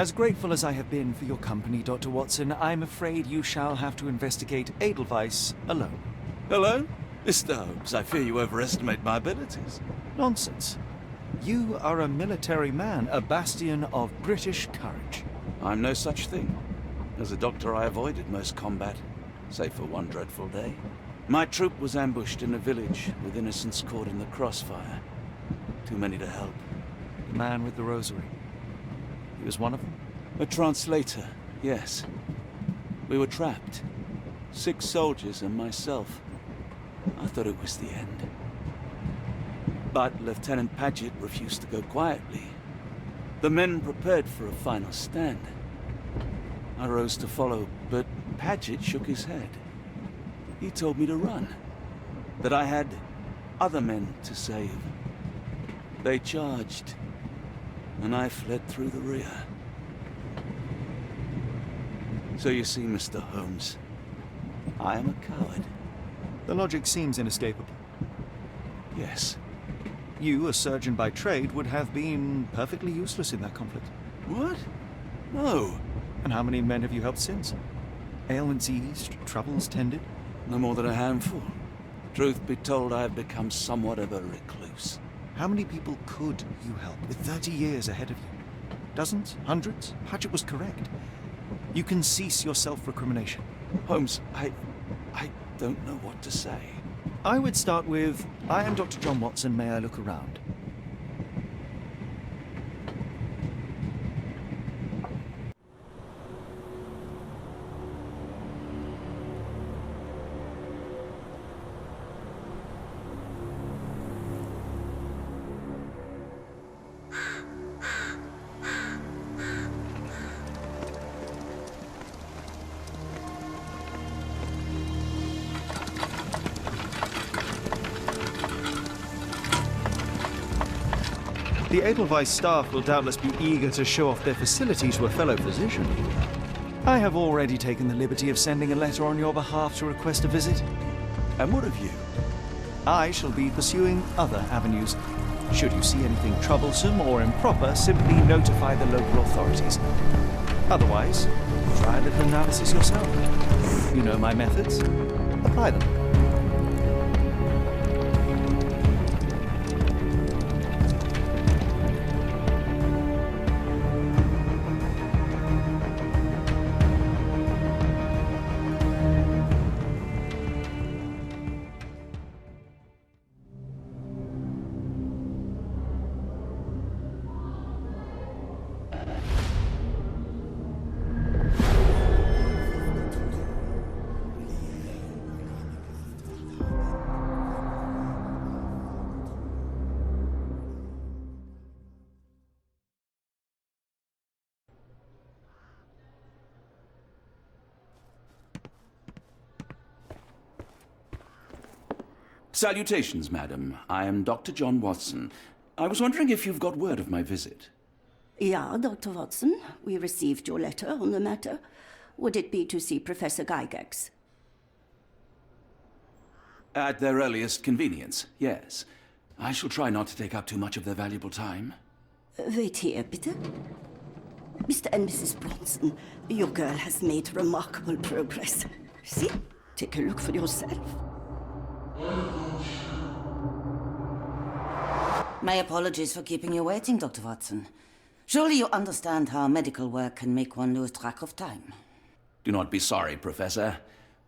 As grateful as I have been for your company, Dr. Watson, I'm afraid you shall have to investigate Edelweiss alone. Hello? Mr. Holmes, I fear you overestimate my abilities. Nonsense. You are a military man, a bastion of British courage. I'm no such thing. As a doctor, I avoided most combat, save for one dreadful day. My troop was ambushed in a village, with innocents caught in the crossfire. Too many to help. The man with the rosary. He was one of them? A translator, yes. We were trapped. 6 soldiers and myself. I thought it was the end. But Lieutenant Paget refused to go quietly. The men prepared for a final stand. I rose to follow, but Paget shook his head. He told me to run. That I had other men to save. They charged, and I fled through the rear. So you see, Mr. Holmes, I am a coward. The logic seems inescapable. Yes. You, a surgeon by trade, would have been perfectly useless in that conflict. What? No. And how many men have you helped since? Ailments eased, troubles tended? No more than a handful. Truth be told, I have become somewhat of a recluse. How many people could you help with 30 years ahead of you? Dozens? Hundreds? Paget was correct. You can cease your self-recrimination. Holmes, I don't know what to say. I would start with, I am Dr. John Watson, may I look around? The Edelweiss staff will doubtless be eager to show off their facilities to a fellow physician. I have already taken the liberty of sending a letter on your behalf to request a visit. And what of you? I shall be pursuing other avenues. Should you see anything troublesome or improper, simply notify the local authorities. Otherwise, try a little analysis yourself. You know my methods. Apply them. Salutations, madam. I am Dr. John Watson. I was wondering if you've got word of my visit. Yeah, Dr. Watson. We received your letter on the matter. Would it be to see Professor Gygax? At their earliest convenience, yes. I shall try not to take up too much of their valuable time. Wait here, bitte. Mr. and Mrs. Bronson, your girl has made remarkable progress. See? Take a look for yourself. My apologies for keeping you waiting, Dr. Watson. Surely you understand how medical work can make one lose track of time. Do not be sorry, Professor.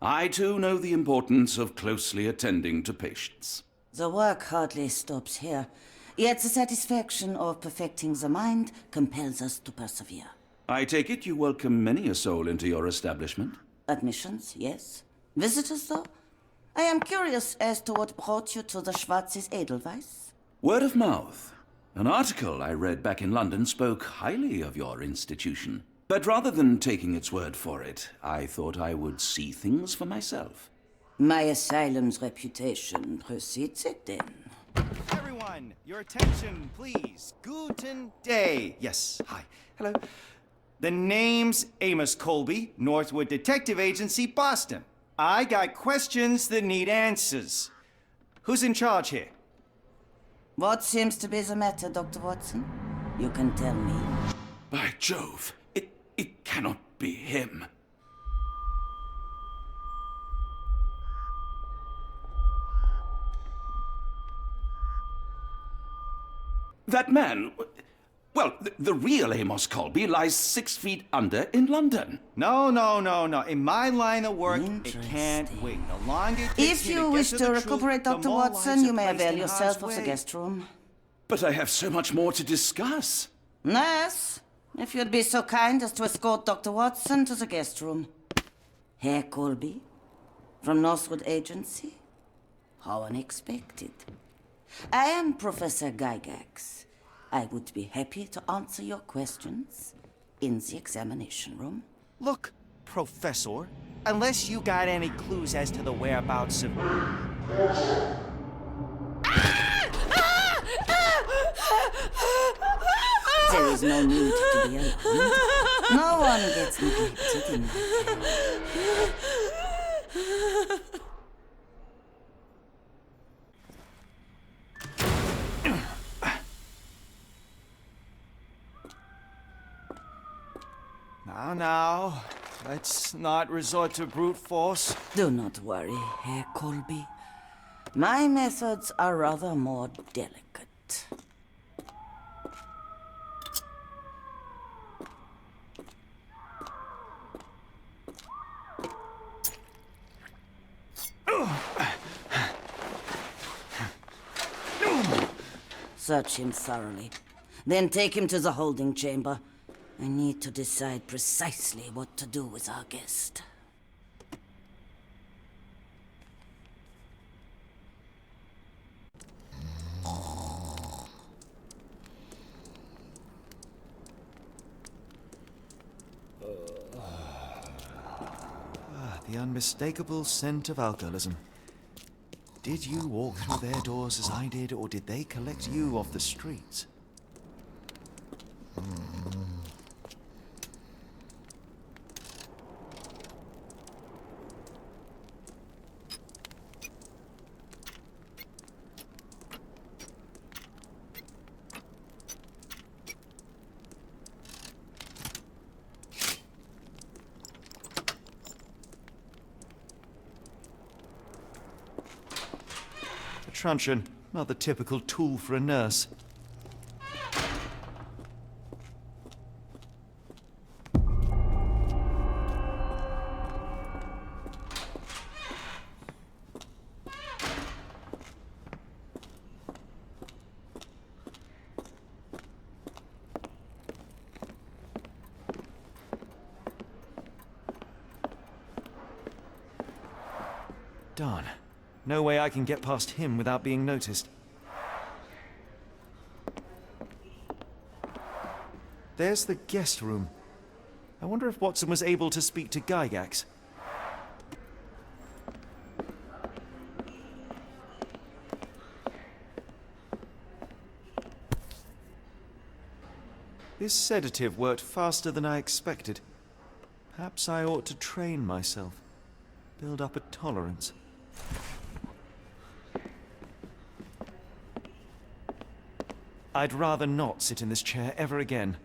I too know the importance of closely attending to patients. The work hardly stops here, yet the satisfaction of perfecting the mind compels us to persevere. I take it you welcome many a soul into your establishment? Admissions, yes. Visitors, though? I am curious as to what brought you to the Schwarzes Edelweiss. Word of mouth. An article I read back in London spoke highly of your institution. But rather than taking its word for it, I thought I would see things for myself. My asylum's reputation precedes it, then. Everyone, your attention, please. Guten Day. Yes, hi. Hello. The name's Amos Colby, Northwood Detective Agency, Boston. I got questions that need answers. Who's in charge here? What seems to be the matter, Dr. Watson? You can tell me. By Jove, cannot be him. That man... Well, the real Amos Colby lies 6 feet under in London. No. In my line of work, it can't wait. The longer it takes If me you to wish get to the truth, recuperate, the Dr. more Watson, lives you are may placed avail in yourself harm's of the way. guest room. But I have so much more to discuss. Yes, if you'd be so kind as to escort Dr. Watson to the guest room. Herr Colby, from Northwood Agency. How unexpected. I am Professor Gygax. I would be happy to answer your questions in the examination room. Look, Professor, unless you got any clues as to the whereabouts of... There is no need to be alarmed. No one gets neglected in my care. Now, let's not resort to brute force. Do not worry, Herr Colby. My methods are rather more delicate. Search him thoroughly. Then take him to the holding chamber. I need to decide precisely what to do with our guest. The unmistakable scent of alcoholism. Did you walk through their doors as I did, or did they collect you off the streets? Truncheon, not the typical tool for a nurse. Darn. No way I can get past him without being noticed. There's the guest room. I wonder if Watson was able to speak to Gygax. This sedative worked faster than I expected. Perhaps I ought to train myself. Build up a tolerance. I'd rather not sit in this chair ever again.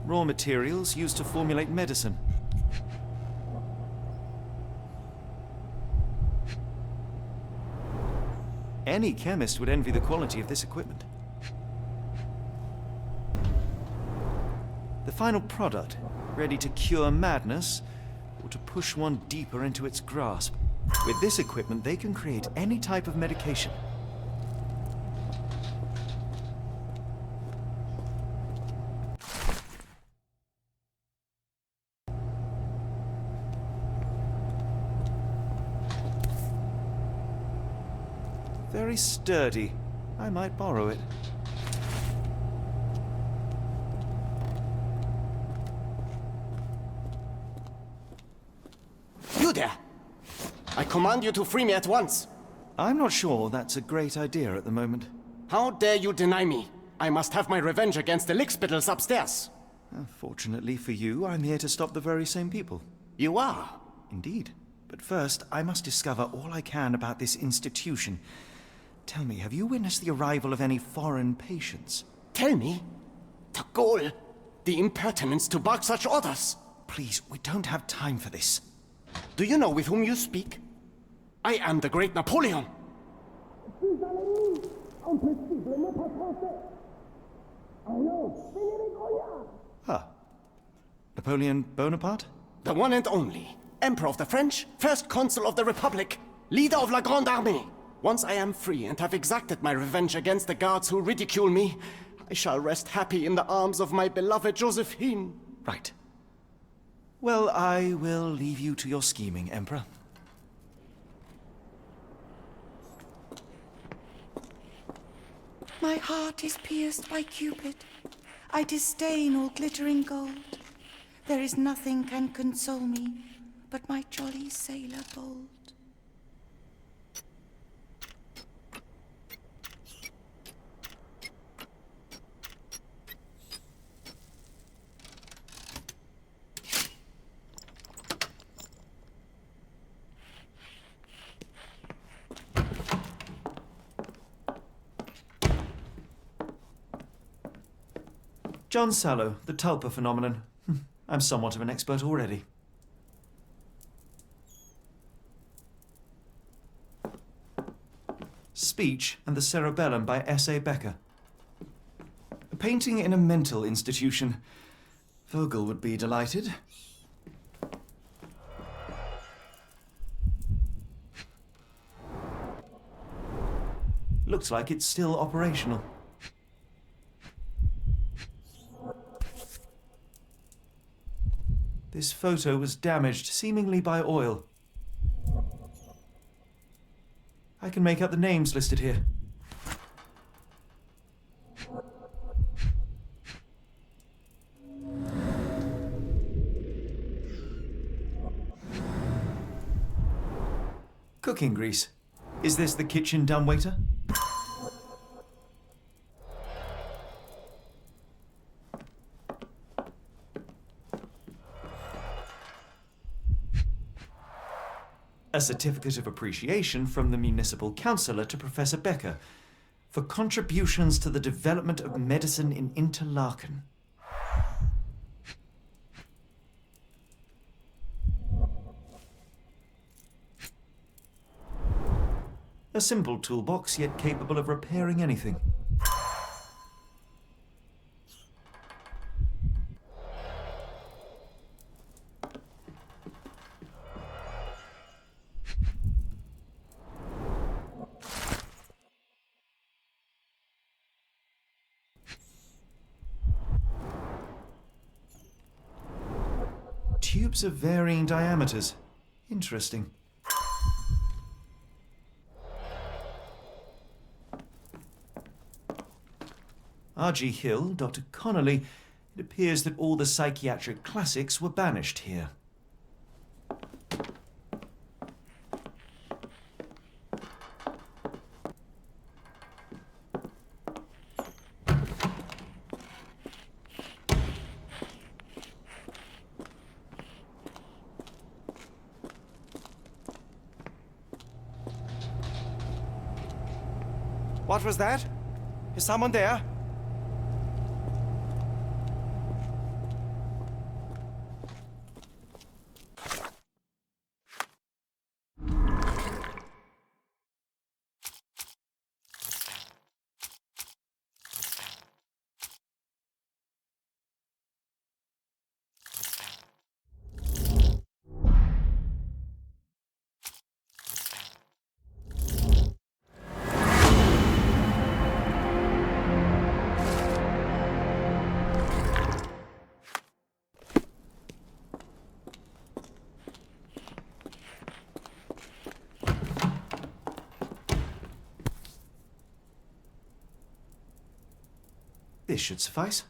Raw materials used to formulate medicine. Any chemist would envy the quality of this equipment. The final product, ready to cure madness, or to push one deeper into its grasp. With this equipment, they can create any type of medication. Very sturdy. I might borrow it. there? I command you to free me at once. I'm not sure that's a great idea at the moment. How dare you deny me? I must have my revenge against the lickspittles upstairs. Fortunately for you, I'm here to stop the very same people. You are? Indeed. But first, I must discover all I can about this institution. Tell me, have you witnessed the arrival of any foreign patients? Tell me? The gall, the impertinence to bark such orders. Please, we don't have time for this. Do you know with whom you speak? I am the great Napoleon. Ah. Napoleon Bonaparte? The one and only. Emperor of the French, first consul of the Republic, leader of La Grande Armée. Once I am free and have exacted my revenge against the guards who ridicule me, I shall rest happy in the arms of my beloved Josephine. Right. Well, I will leave you to your scheming, Emperor. My heart is pierced by Cupid. I disdain all glittering gold. There is nothing can console me but my jolly sailor bold. John Sallow, the tulpa phenomenon. I'm somewhat of an expert already. Speech and the Cerebellum by S.A. Becker. A painting in a mental institution. Vogel would be delighted. Looks like it's still operational. This photo was damaged, seemingly by oil. I can make out the names listed here. Cooking grease. Is this the kitchen dumbwaiter? A certificate of appreciation from the municipal councillor to Professor Becker for contributions to the development of medicine in Interlaken. A simple toolbox, yet capable of repairing anything. Tubes of varying diameters. Interesting. R.G. Hill, Dr. Connolly. It appears that all the psychiatric classics were banished here. What was that? Is someone there? This should suffice.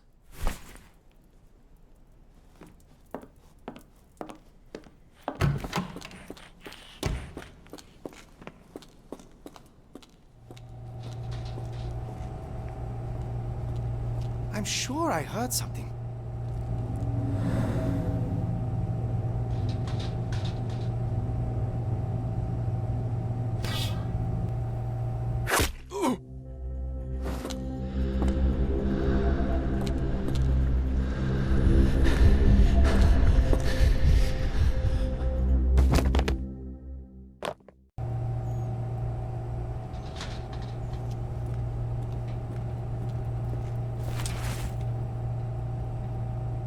I'm sure I heard something.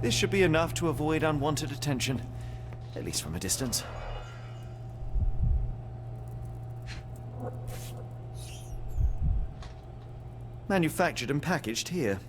This should be enough to avoid unwanted attention, at least from a distance. Manufactured and packaged here.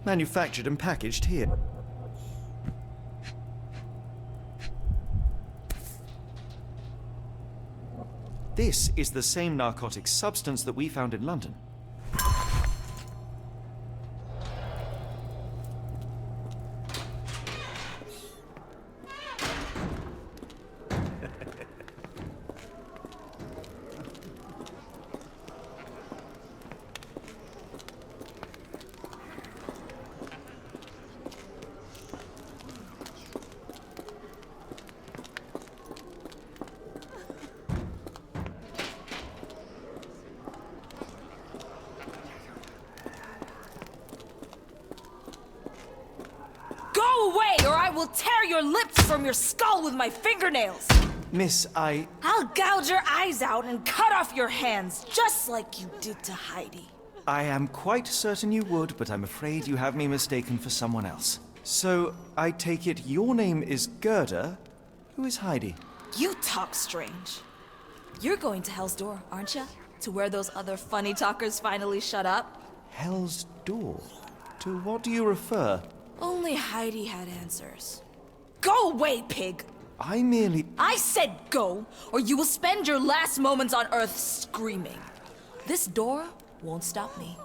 Manufactured and packaged here. This is the same narcotic substance that we found in London. Go away, or I will tear your lips from your skull with my fingernails! Miss, I'll gouge your eyes out and cut off your hands, just like you did to Heidi. I am quite certain you would, but I'm afraid you have me mistaken for someone else. So, I take it your name is Gerda? Who is Heidi? You talk strange. You're going to Hell's Door, aren't you? To where those other funny talkers finally shut up? Hell's Door? To what do you refer? Only Heidi had answers. Go away, pig! I said go, or you will spend your last moments on Earth screaming. This door won't stop me.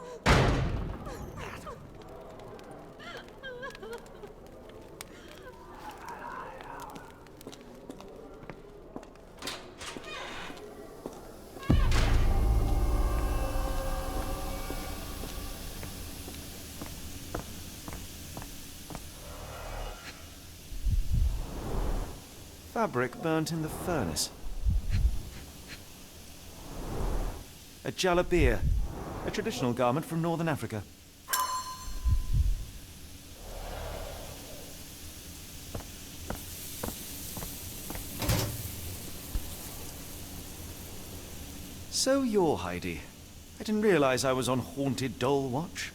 Fabric burnt in the furnace. A jalabia, a traditional garment from northern Africa. So you're Heidi. I didn't realize I was on Haunted Doll Watch.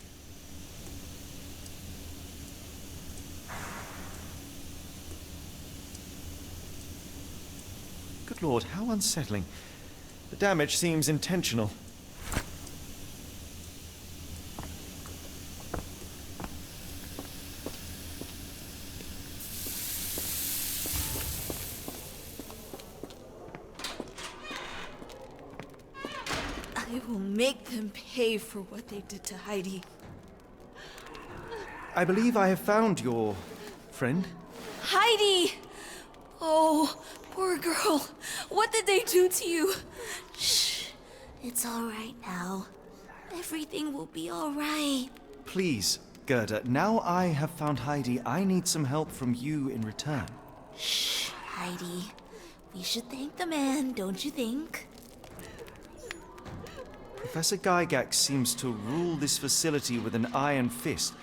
Good Lord, how unsettling. The damage seems intentional. I will make them pay for what they did to Heidi. I believe I have found your friend. Heidi! Oh, poor girl. What did they do to you? Shh. It's all right now. Everything will be all right. Please, Gerda, now I have found Heidi, I need some help from you in return. Shh, Heidi. We should thank the man, don't you think? Professor Gygax seems to rule this facility with an iron fist.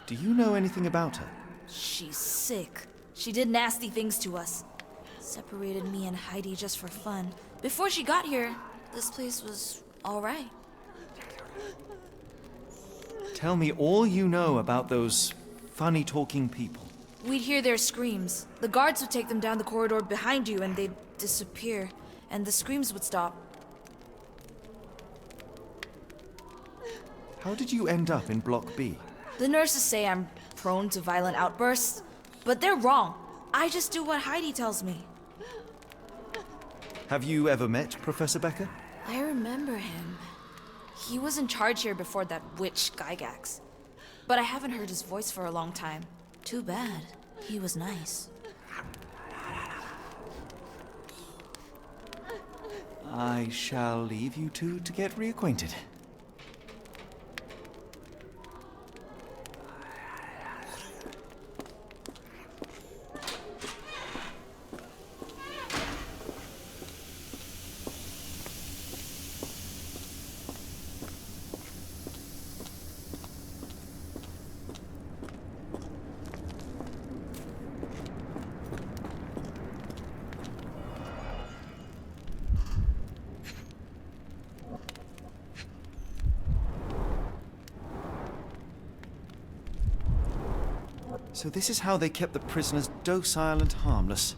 Do you know anything about her? She's sick. She did nasty things to us. Separated me and Heidi just for fun. Before she got here, this place was all right. Tell me all you know about those funny-talking people. We'd hear their screams. The guards would take them down the corridor behind you and they'd disappear. And the screams would stop. How did you end up in Block B? The nurses say I'm prone to violent outbursts, but they're wrong. I just do what Heidi tells me. Have you ever met Professor Becker? I remember him. He was in charge here before that witch Gygax. But I haven't heard his voice for a long time. Too bad. He was nice. I shall leave you two to get reacquainted. So this is how they kept the prisoners docile and harmless.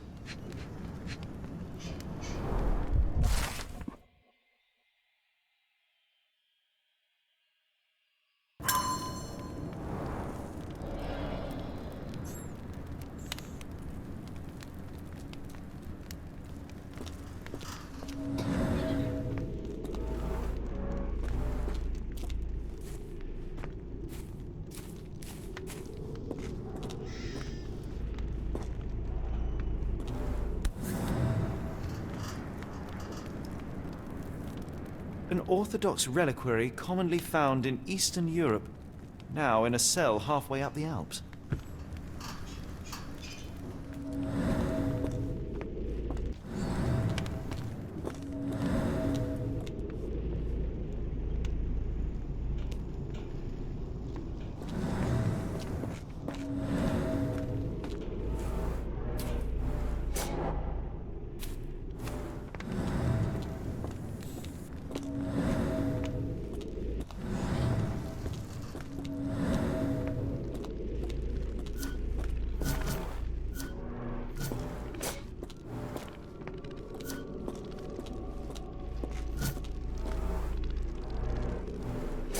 An Orthodox reliquary commonly found in Eastern Europe, now in a cell halfway up the Alps.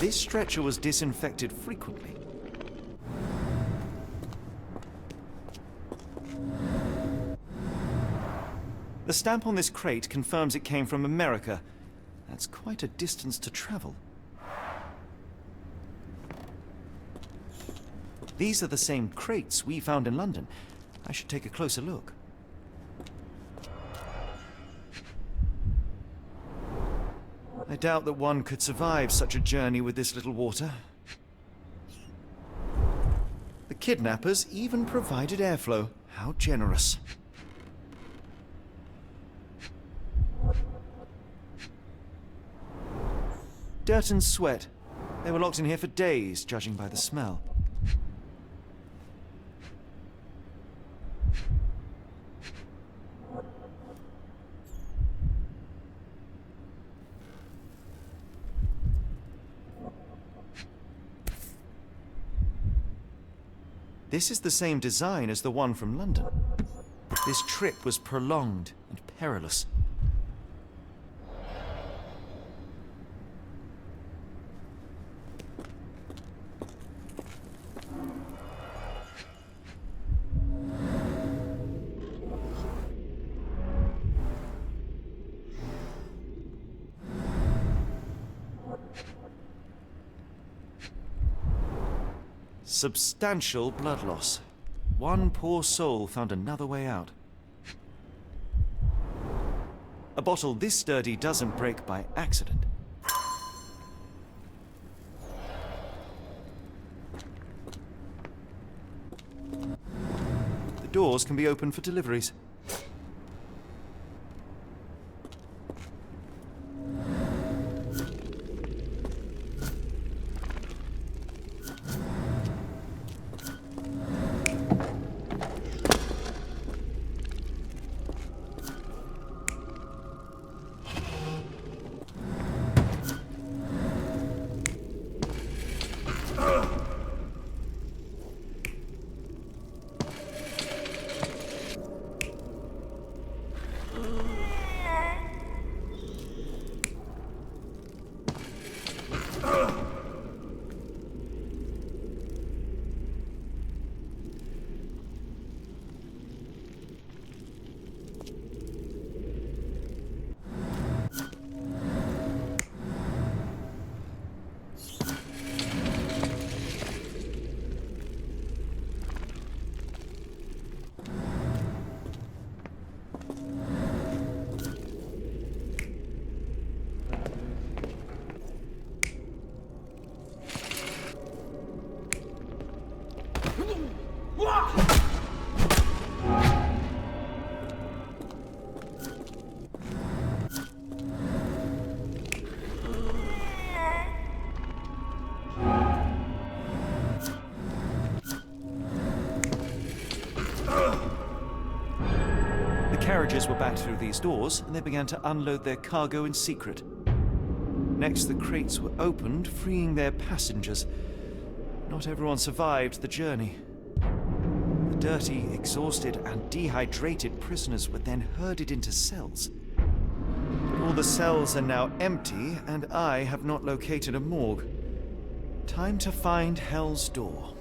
This stretcher was disinfected frequently. The stamp on this crate confirms it came from America. That's quite a distance to travel. These are the same crates we found in London. I should take a closer look. I doubt that one could survive such a journey with this little water. The kidnappers even provided airflow. How generous. Dirt and sweat. They were locked in here for days, judging by the smell. This is the same design as the one from London. This trip was prolonged and perilous. Substantial blood loss. One poor soul found another way out. A bottle this sturdy doesn't break by accident. The doors can be opened for deliveries. carriages were backed through these doors, and they began to unload their cargo in secret. Next, the crates were opened, freeing their passengers. Not everyone survived the journey. The dirty, exhausted, and dehydrated prisoners were then herded into cells. But all the cells are now empty, and I have not located a morgue. Time to find Hell's Door.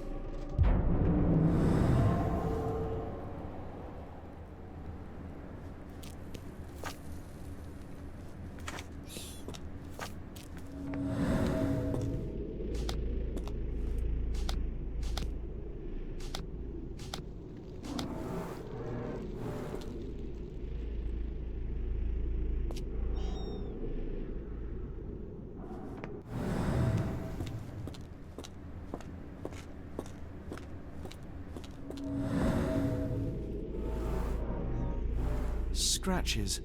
Scratches.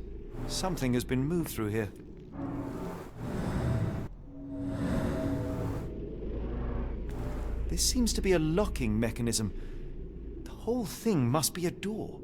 Something has been moved through here. This seems to be a locking mechanism. The whole thing must be a door.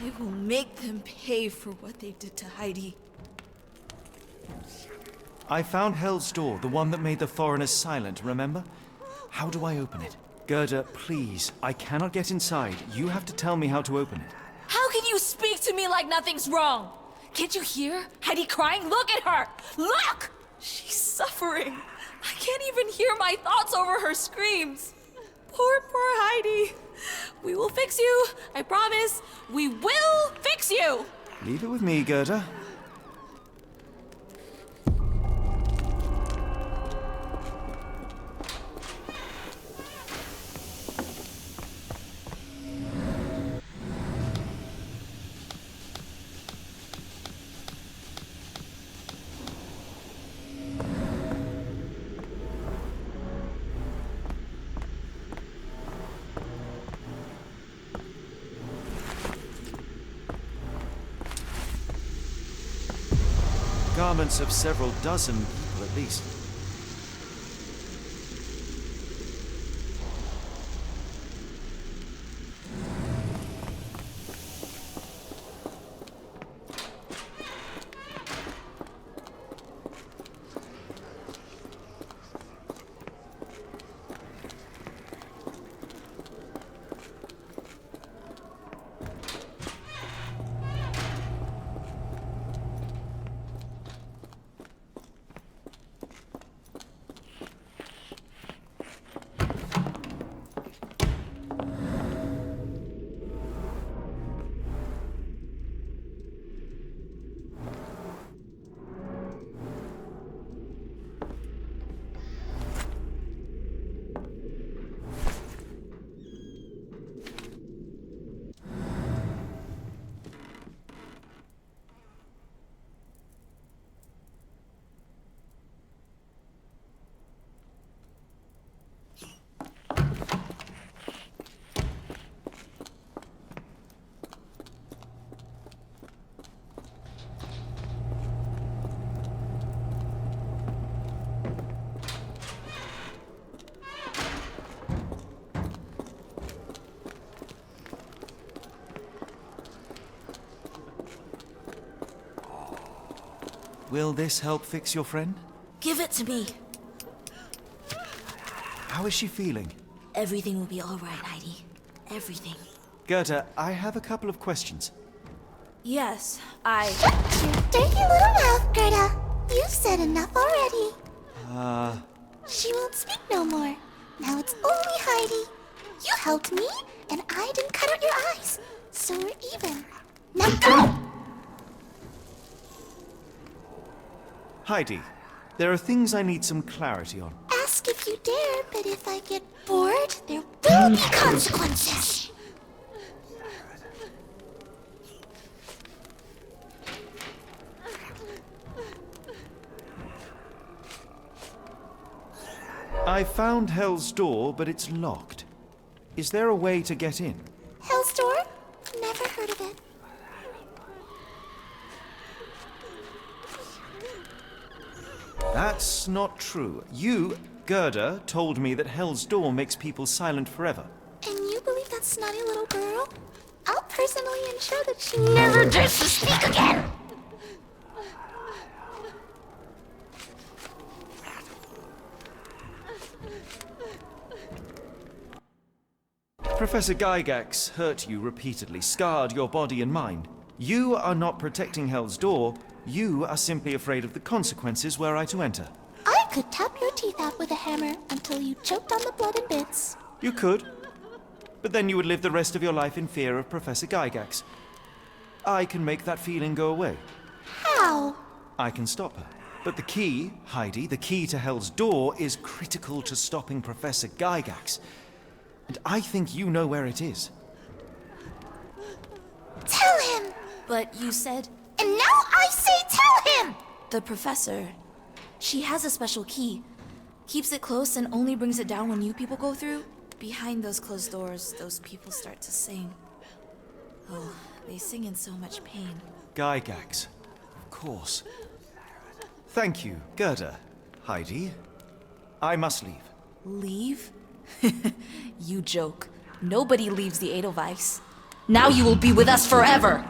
I will make them pay for what they did to Heidi. I found Hell's Door, the one that made the foreigners silent, remember? How do I open it? Gerda, please. I cannot get inside. You have to tell me how to open it. How can you speak to me like nothing's wrong? Can't you hear Heidi crying? Look at her! Look! She's suffering. I can't even hear my thoughts over her screams. Poor Heidi. We will fix you. I promise. We will fix you! Leave it with me, Gerda. Garments of several dozen people at least. Will this help fix your friend? Give it to me. How is she feeling? Everything will be all right, Heidi. Everything. Gerda, I have a couple of questions. Yes, Shut your dirty little mouth, Gerda. You've said enough already. She won't speak no more. Now it's only Heidi. You helped me, and I didn't cut out your eyes. So we're even. Now go! Heidi, there are things I need some clarity on. Ask if you dare, but if I get bored, there will be consequences. I found Hell's Door, but it's locked. Is there a way to get in? Hell's Door? Never heard of it. That's not true. You, Gerda, told me that Hell's Door makes people silent forever. And you believe that snotty little girl? I'll personally ensure that she never dares to speak again! Professor Gygax hurt you repeatedly, scarred your body and mind. You are not protecting Hell's Door. You are simply afraid of the consequences were I to enter. I could tap your teeth out with a hammer until you choked on the blood in bits. You could. But then you would live the rest of your life in fear of Professor Gygax. I can make that feeling go away. How? I can stop her. But the key, Heidi, the key to Hell's Door is critical to stopping Professor Gygax. And I think you know where it is. Tell him! But you said And now I say tell him! the professor. She has a special key. Keeps it close and only brings it down when you people go through. Behind those closed doors, those people start to sing. Oh, they sing in so much pain. Gygax. Of course. Thank you, Gerda. Heidi. I must leave. Leave? You joke. Nobody leaves the Edelweiss. Now you will be with us forever!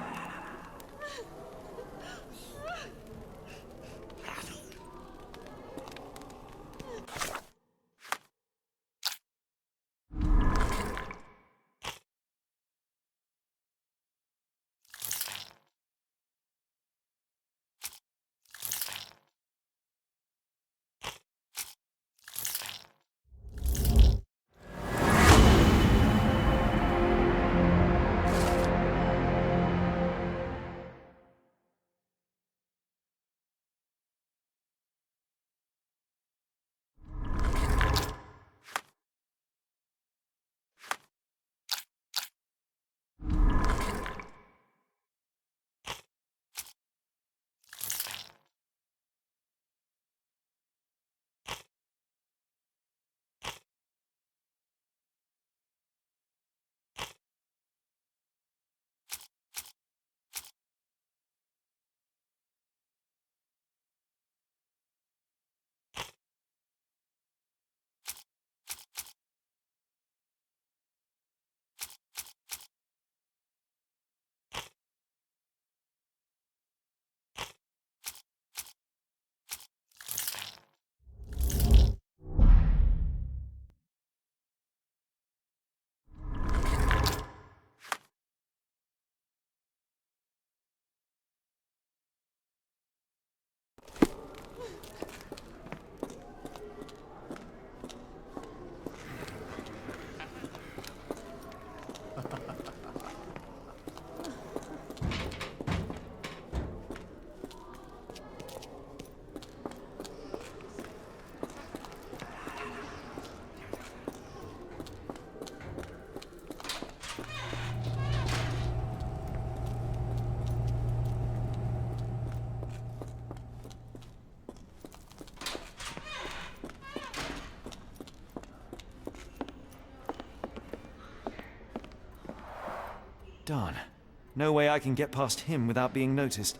Darn. No way I can get past him without being noticed.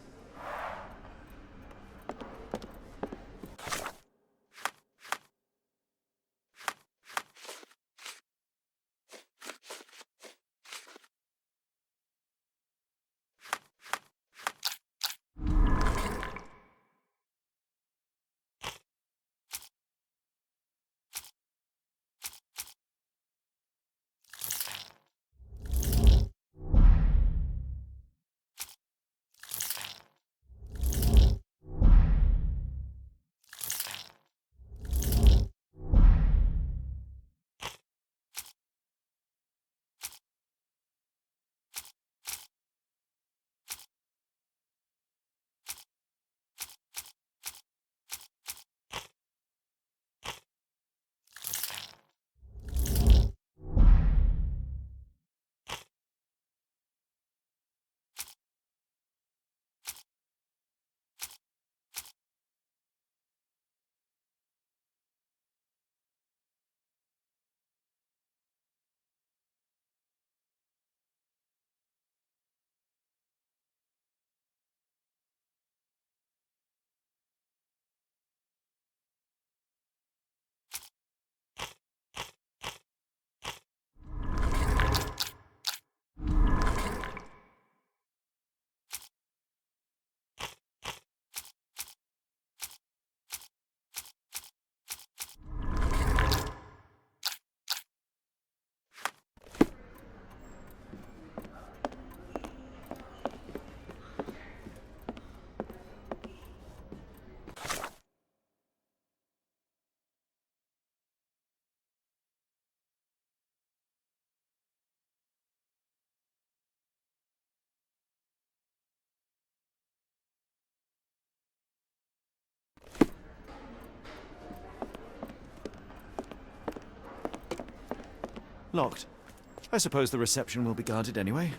Locked. I suppose the reception will be guarded anyway.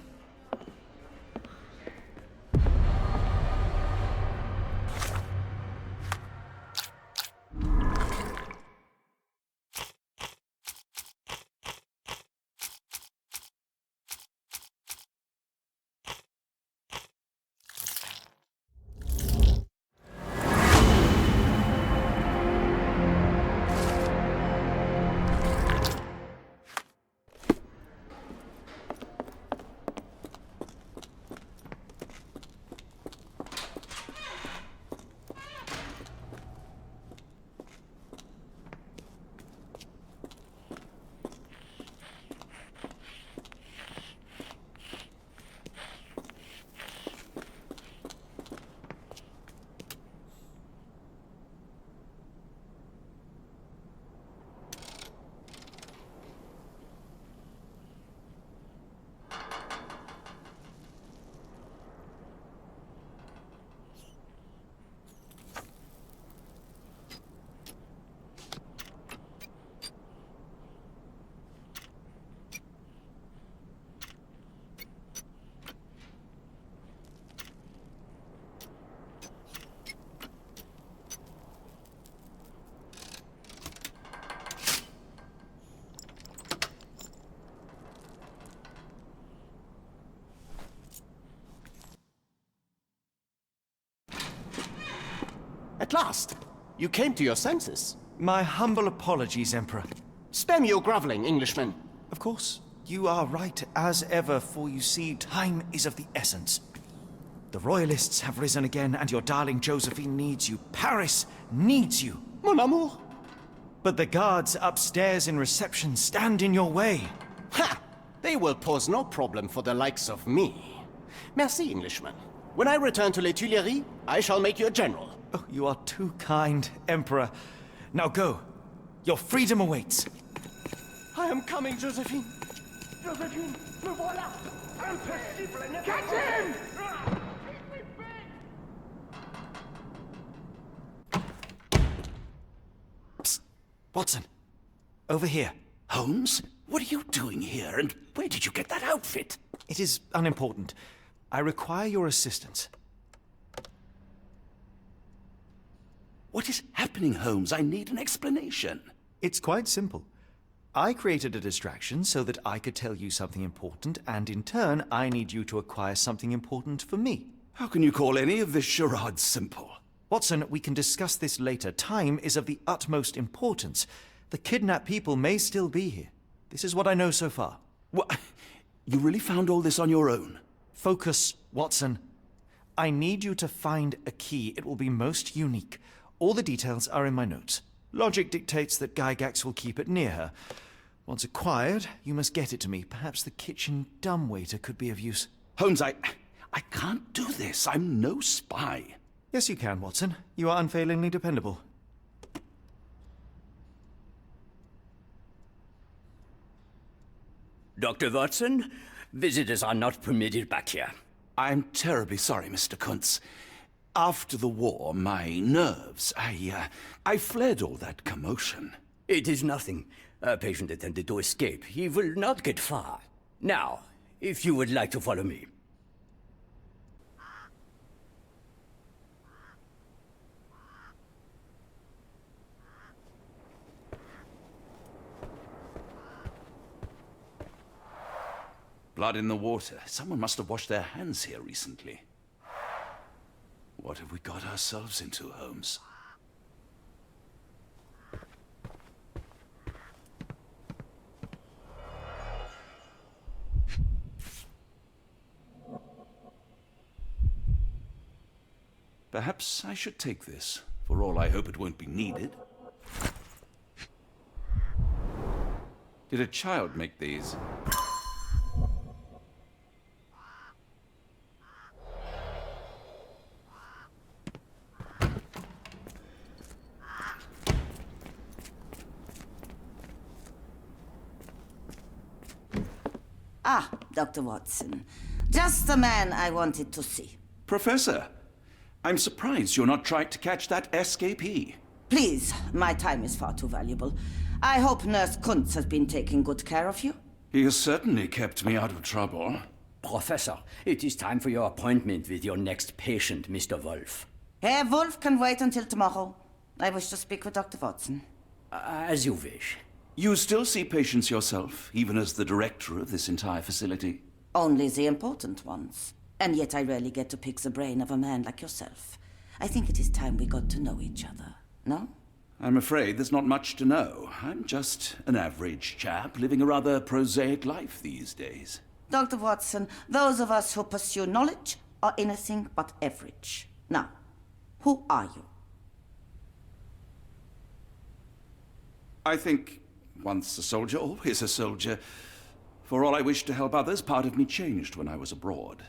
At last! You came to your senses. My humble apologies, Emperor. Spare me your groveling, Englishman. Of course, you are right as ever, for you see, time is of the essence. The Royalists have risen again, and your darling Josephine needs you. Paris needs you. Mon amour! But the guards upstairs in reception stand in your way. Ha! They will pose no problem for the likes of me. Merci, Englishman. When I return to Les Tuileries, I shall make you a general. Oh, you are too kind, Emperor. Now go. Your freedom awaits. I am coming, Josephine. Josephine, me voilà! Impossible! Catch him! Psst. Watson. Over here. Holmes? What are you doing here, and where did you get that outfit? It is unimportant. I require your assistance. What is happening, Holmes? I need an explanation. It's quite simple. I created a distraction so that I could tell you something important, and in turn, I need you to acquire something important for me. How can you call any of this charade simple? Watson, we can discuss this later. Time is of the utmost importance. The kidnapped people may still be here. This is what I know so far. What? You really found all this on your own? Focus, Watson. I need you to find a key. It will be most unique. All the details are in my notes. Logic dictates that Gygax will keep it near her. Once acquired, you must get it to me. Perhaps the kitchen dumbwaiter could be of use. Holmes, I can't do this. I'm no spy. Yes, you can, Watson. You are unfailingly dependable. Dr. Watson, visitors are not permitted back here. I'm terribly sorry, Mr. Kuntz. After the war, my nerves, I fled all that commotion. It is nothing. A patient attempted to escape. He will not get far. Now, if you would like to follow me. Blood in the water. Someone must have washed their hands here recently. What have we got ourselves into, Holmes? Perhaps I should take this. For all I hope it won't be needed. Did a child make these? Ah, Dr. Watson. Just the man I wanted to see. Professor, I'm surprised you're not trying to catch that escapee. Please, my time is far too valuable. I hope Nurse Kuntz has been taking good care of you. He has certainly kept me out of trouble. Professor, it is time for your appointment with your next patient, Mr. Wolf. Herr Wolf can wait until tomorrow. I wish to speak with Dr. Watson. As you wish. You still see patients yourself, even as the director of this entire facility? Only the important ones. And yet I rarely get to pick the brain of a man like yourself. I think it is time we got to know each other, no? I'm afraid there's not much to know. I'm just an average chap living a rather prosaic life these days. Dr. Watson, those of us who pursue knowledge are anything but average. Now, who are you? I think once a soldier, always a soldier. For all I wish to help others, part of me changed when I was abroad.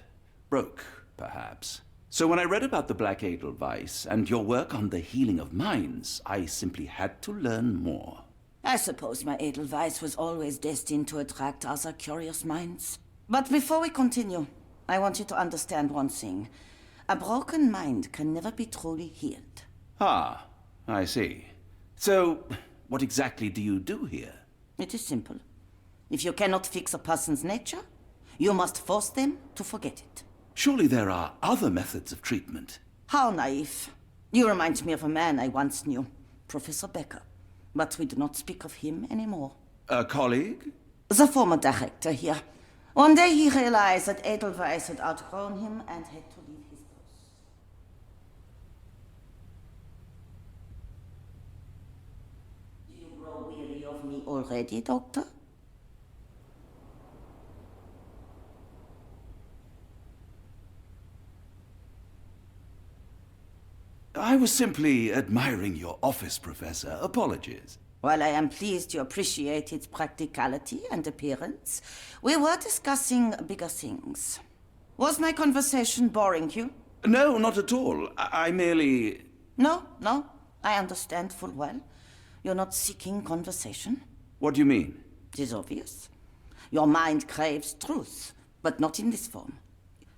Broke, perhaps. So when I read about the Black Edelweiss and your work on the healing of minds, I simply had to learn more. I suppose my Edelweiss was always destined to attract other curious minds. But before we continue, I want you to understand one thing. A broken mind can never be truly healed. Ah, I see. So, what exactly do you do here? It is simple. If you cannot fix a person's nature, you must force them to forget it. Surely there are other methods of treatment. How naive. You remind me of a man I once knew, Professor Becker. But we do not speak of him anymore. A colleague? The former director here. One day he realized that Edelweiss had outgrown him and had to leave his post. Do you grow weary of me already, Doctor? I was simply admiring your office, Professor. Apologies. While I am pleased you appreciate its practicality and appearance, we were discussing bigger things. Was my conversation boring you? No, not at all. I merely... No, I understand full well. You're not seeking conversation. What do you mean? It is obvious. Your mind craves truth, but not in this form.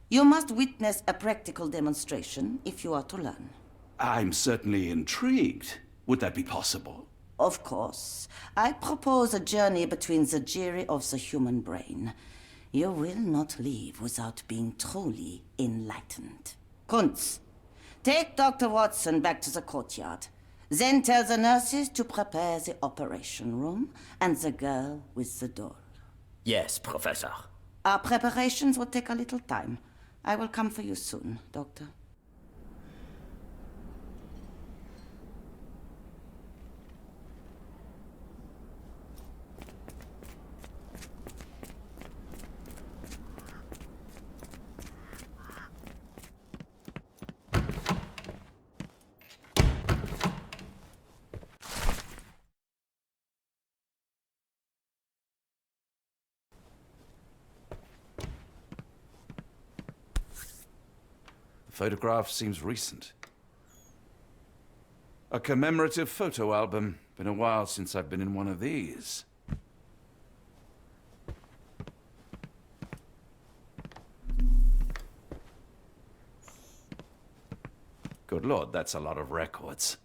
You must witness a practical demonstration if you are to learn. I'm certainly intrigued. Would that be possible? Of course. I propose a journey between the jury of the human brain. You will not leave without being truly enlightened. Kuntz, take Dr. Watson back to the courtyard. Then tell the nurses to prepare the operation room and the girl with the doll. Yes, Professor. Our preparations will take a little time. I will come for you soon, Doctor. The photograph seems recent. A commemorative photo album. Been a while since I've been in one of these. Good Lord, that's a lot of records.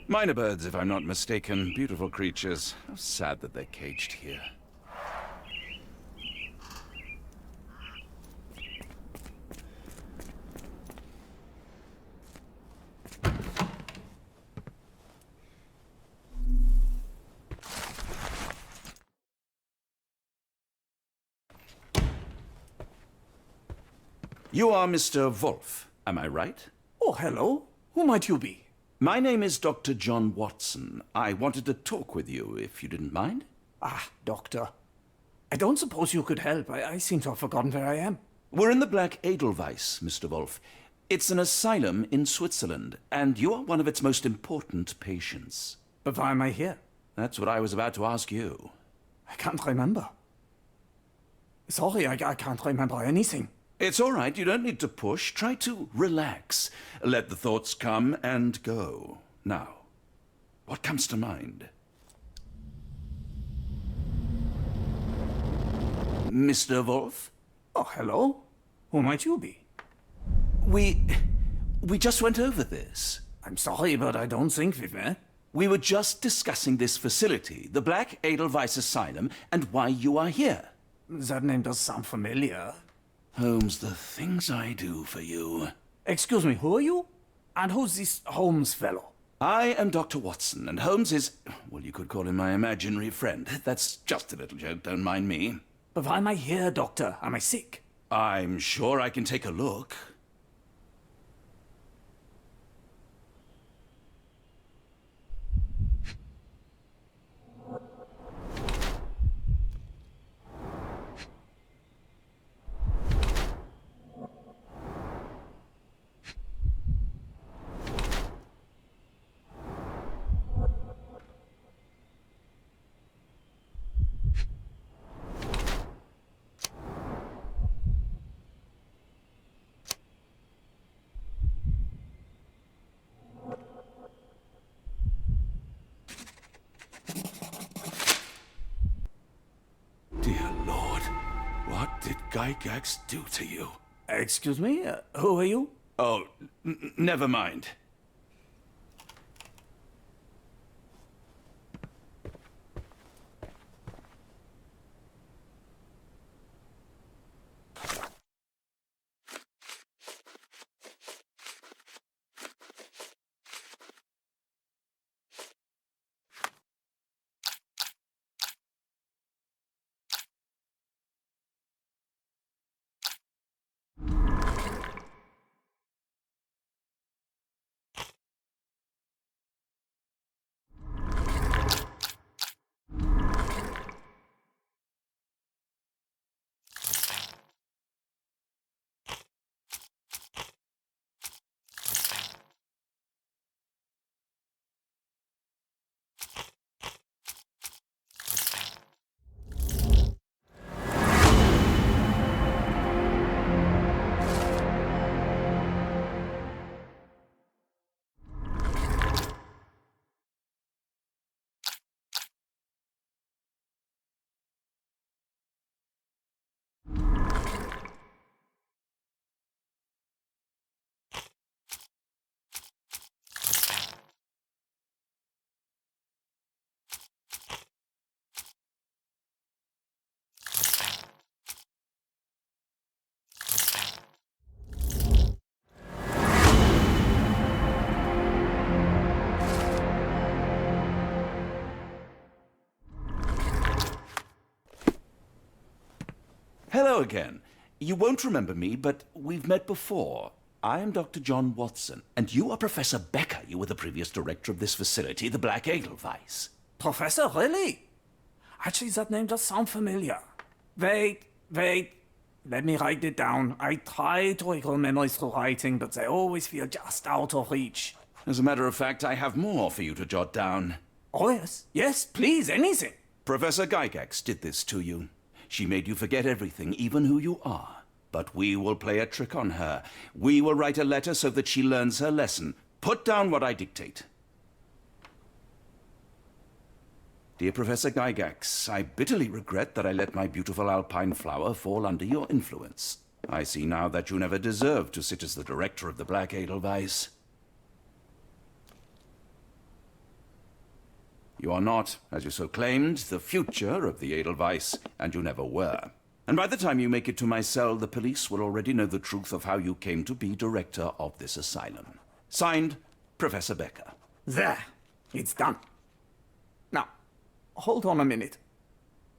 Minor birds, if I'm not mistaken. Beautiful creatures. How sad that they're caged here. You are Mr. Wolf, am I right? Oh, hello. Who might you be? My name is Dr. John Watson. I wanted to talk with you, if you didn't mind. Ah, Doctor. I don't suppose you could help. I seem to have forgotten where I am. We're in the Black Edelweiss, Mr. Wolf. It's an asylum in Switzerland, and you are one of its most important patients. But why am I here? That's what I was about to ask you. I can't remember. Sorry, I can't remember anything. It's all right. You don't need to push. Try to relax. Let the thoughts come and go. Now, what comes to mind? Mr. Wolf? Oh, hello. Who might you be? We just went over this. I'm sorry, but I don't think we've met. We were just discussing this facility, the Black Edelweiss Asylum, and why you are here. That name does sound familiar. Holmes, the things I do for you. Excuse me, who are you? And who's this Holmes fellow? I am Dr. Watson, and Holmes is, well, you could call him my imaginary friend. That's just a little joke, don't mind me. But why am I here, Doctor? Am I sick? I'm sure I can take a look. Dear Lord, what did Gygax do to you? Excuse me, who are you? Oh, never mind. Hello again. You won't remember me, but we've met before. I am Dr. John Watson, and you are Professor Becker. You were the previous director of this facility, the Black Edelweiss. Professor, really? Actually, that name does sound familiar. Wait. Let me write it down. I try to recall memories through writing, but they always feel just out of reach. As a matter of fact, I have more for you to jot down. Oh, yes. Yes, please, anything. Professor Gygax did this to you. She made you forget everything, even who you are. But we will play a trick on her. We will write a letter so that she learns her lesson. Put down what I dictate. Dear Professor Gygax, I bitterly regret that I let my beautiful alpine flower fall under your influence. I see now that you never deserved to sit as the director of the Black Edelweiss. You are not, as you so claimed, the future of the Edelweiss, and you never were. And by the time you make it to my cell, the police will already know the truth of how you came to be director of this asylum. Signed, Professor Becker. There. It's done. Now, hold on a minute.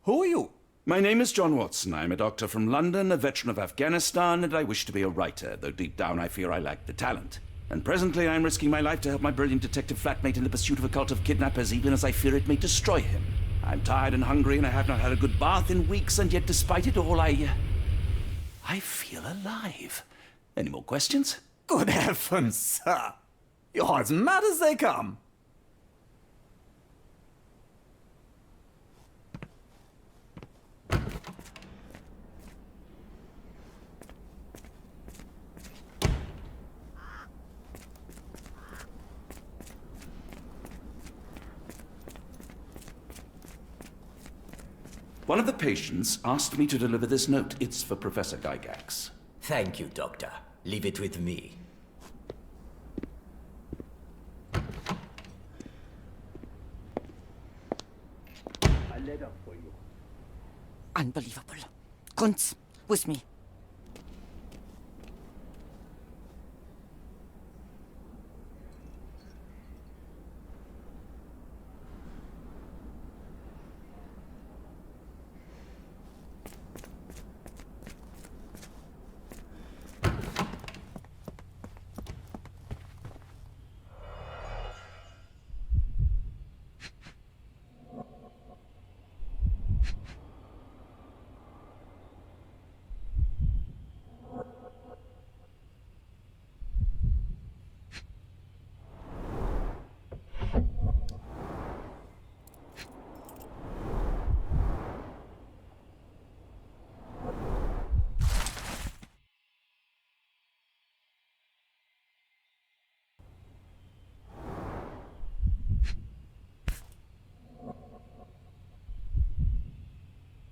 Who are you? My name is John Watson. I'm a doctor from London, a veteran of Afghanistan, and I wish to be a writer, though deep down I fear I lack the talent. And presently I'm risking my life to help my brilliant detective flatmate in the pursuit of a cult of kidnappers, even as I fear it may destroy him. I'm tired and hungry, and I have not had a good bath in weeks, and yet despite it all, I feel alive. Any more questions? Good heavens, sir. You're as mad as they come. One of the patients asked me to deliver this note. It's for Professor Gygax. Thank you, Doctor. Leave it with me. A letter for you. Unbelievable. Kunz, with me.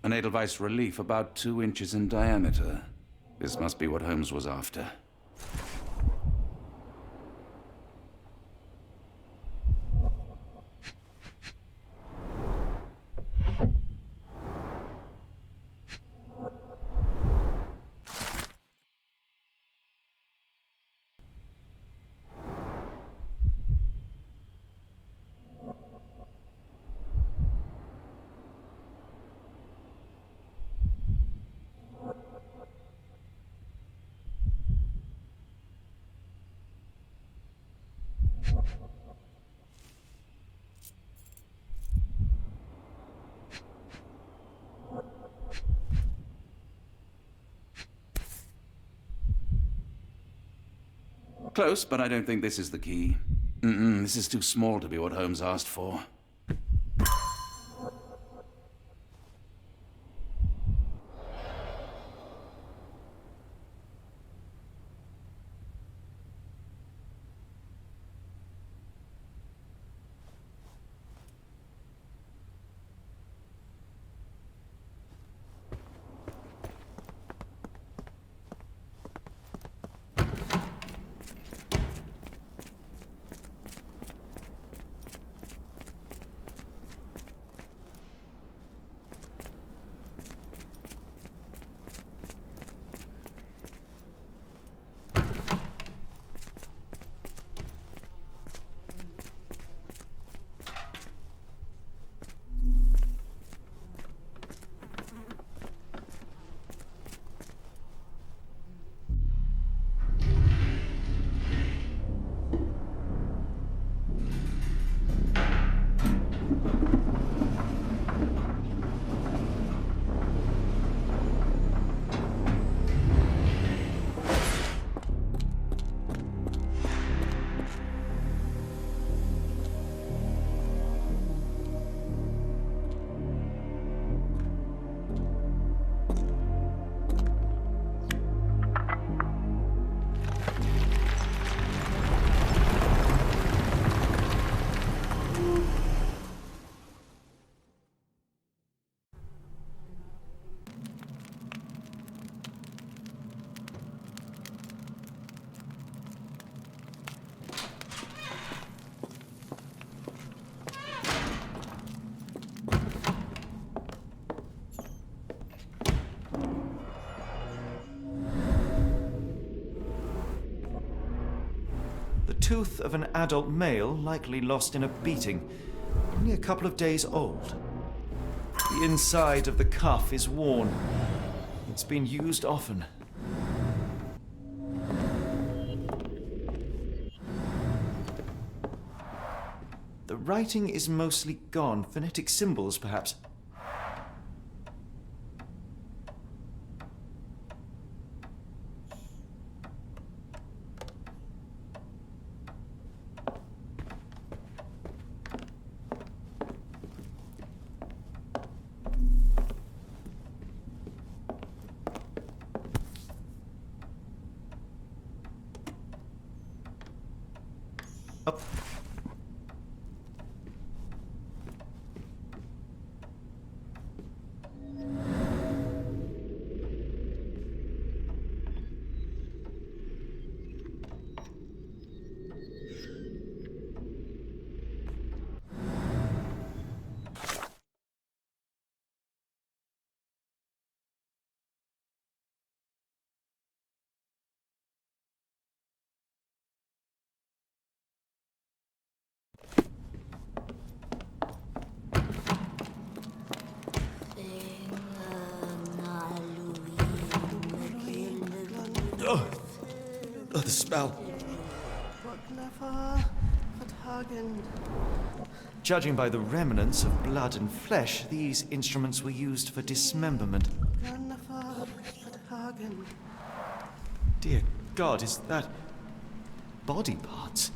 An Edelweiss relief about 2 inches in diameter. This must be what Holmes was after. Close, but I don't think this is the key. This is too small to be what Holmes asked for. Tooth of an adult male, likely lost in a beating, only a couple of days old. The inside of the cuff is worn. It's been used often. The writing is mostly gone. Phonetic symbols, perhaps. now. Judging by the remnants of blood and flesh, these instruments were used for dismemberment. Dear God, is that body parts?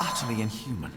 Utterly inhuman.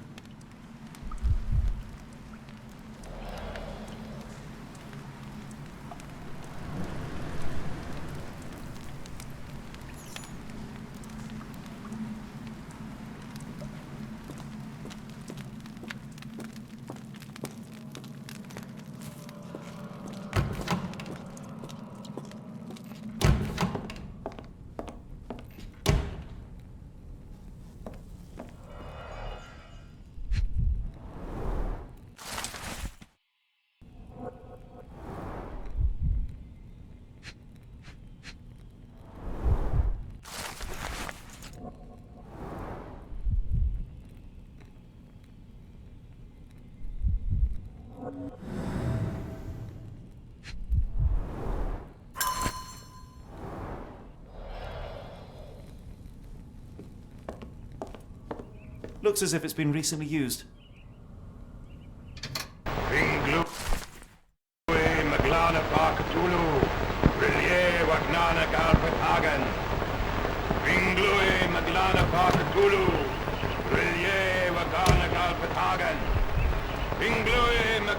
Looks as if it's been recently used.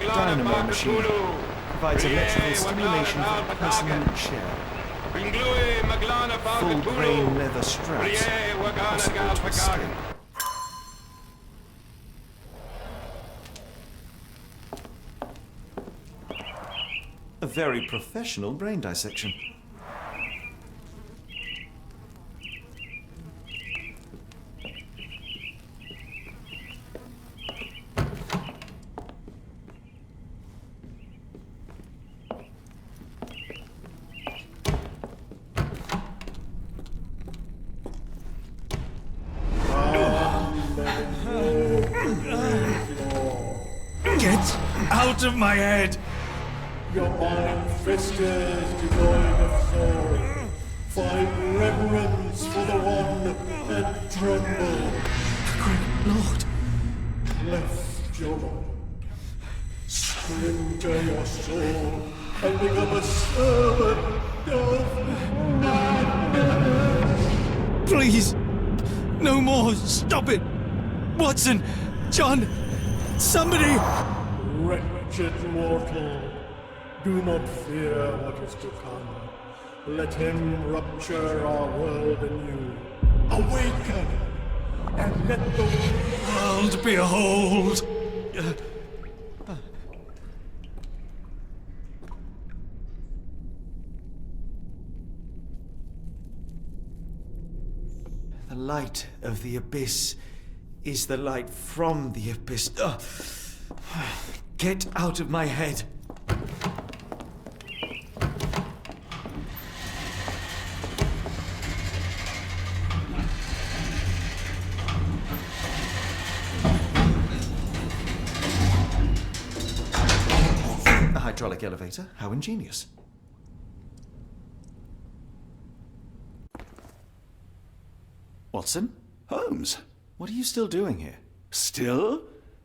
Dynamo machine provides electrical stimulation for personal share. Full grain leather straps, possible to escape. A very professional brain dissection. Get out of my head! Your iron fist is devoid of soul. Find reverence for the one and tremble. Great Lord! Lift your body. Splinter your soul and become a servant of madness. Please! No more! Stop it! Watson! John! Somebody! Wretched mortal, do not fear what is to come. Let him rupture our world anew. Awaken! And let the world behold! The light of the abyss is the light from the abyss. Get out of my head. A hydraulic elevator? How ingenious. Watson? Holmes? What are you still doing here? Still?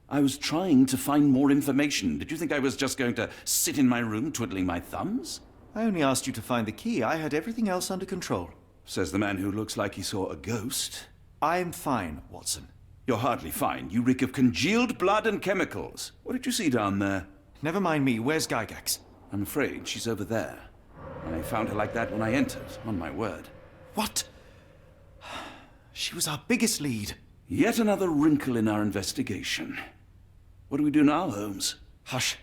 I was trying to find more information. Did you think I was just going to sit in my room twiddling my thumbs? I only asked you to find the key. I had everything else under control. Says the man who looks like he saw a ghost. I'm fine, Watson. You're hardly fine. You reek of congealed blood and chemicals. What did you see down there? Never mind me. Where's Gygax? I'm afraid she's over there. I found her like that when I entered, on my word. What? She was our biggest lead. Yet another wrinkle in our investigation. What do we do now, Holmes? Hush.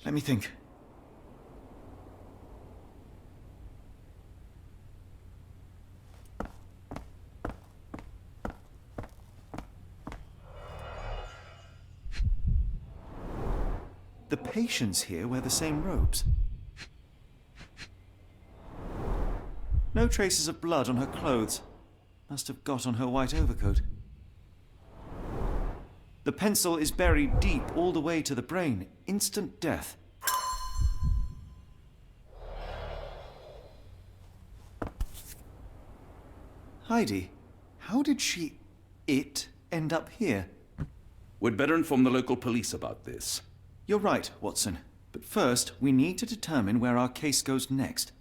Let me think. The patients here wear the same robes. No traces of blood on her clothes. Must have got on her white overcoat. The pencil is buried deep all the way to the brain. Instant death. Heidi, how did it end up here? We'd better inform the local police about this. You're right, Watson. But first, we need to determine where our case goes next.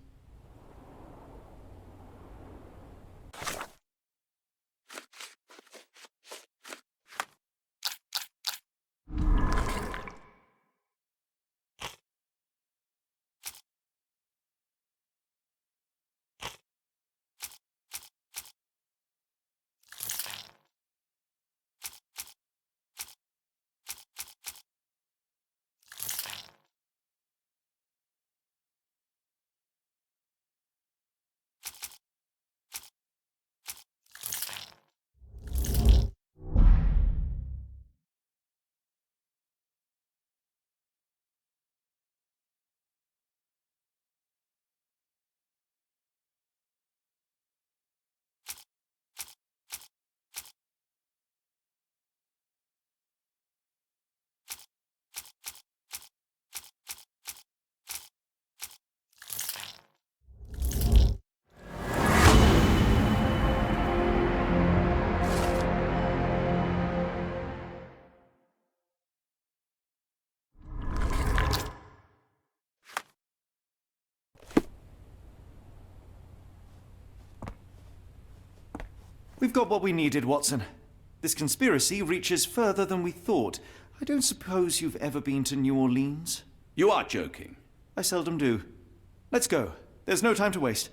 We've got what we needed, Watson. This conspiracy reaches further than we thought. I don't suppose you've ever been to New Orleans? You are joking. I seldom do. Let's go. There's no time to waste.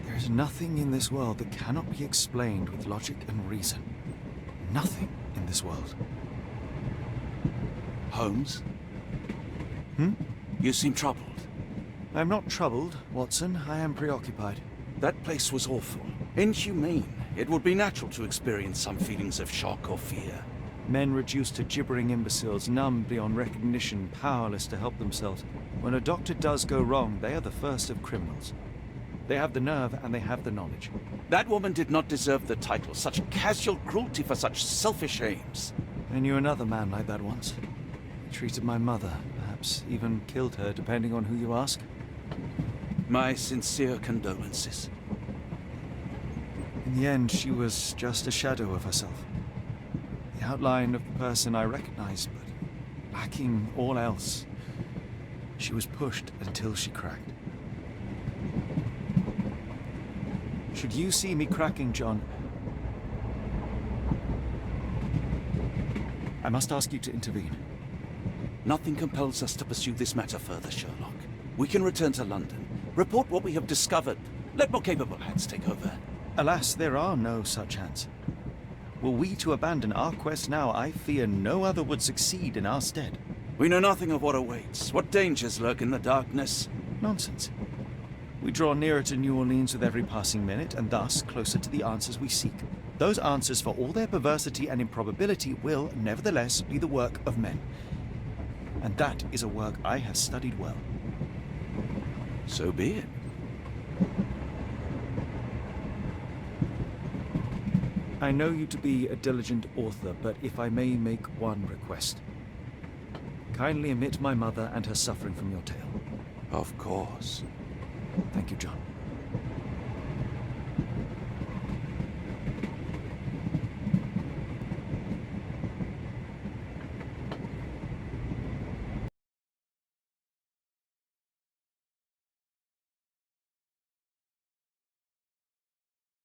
There's nothing in this world that cannot be explained with logic and reason. Nothing in this world. Holmes? You seem troubled. I'm not troubled, Watson. I am preoccupied. That place was awful. Inhumane. It would be natural to experience some feelings of shock or fear. Men reduced to gibbering imbeciles, numb beyond recognition, powerless to help themselves. When a doctor does go wrong, they are the first of criminals. They have the nerve and they have the knowledge. That woman did not deserve the title. Such casual cruelty for such selfish aims. I knew another man like that once. He treated my mother, perhaps even killed her, depending on who you ask. My sincere condolences. In the end, she was just a shadow of herself. The outline of the person I recognized, but lacking all else. She was pushed until she cracked. Should you see me cracking, John, I must ask you to intervene. Nothing compels us to pursue this matter further, Sherlock. We can return to London, report what we have discovered. Let more capable hands take over. Alas, there are no such hands. Were we to abandon our quest now, I fear no other would succeed in our stead. We know nothing of what awaits, what dangers lurk in the darkness. Nonsense. We draw nearer to New Orleans with every passing minute, and thus closer to the answers we seek. Those answers, for all their perversity and improbability, will, nevertheless, be the work of men. And that is a work I have studied well. So be it. I know you to be a diligent author, but if I may make one request. Kindly omit my mother and her suffering from your tale. Of course. Thank you, John.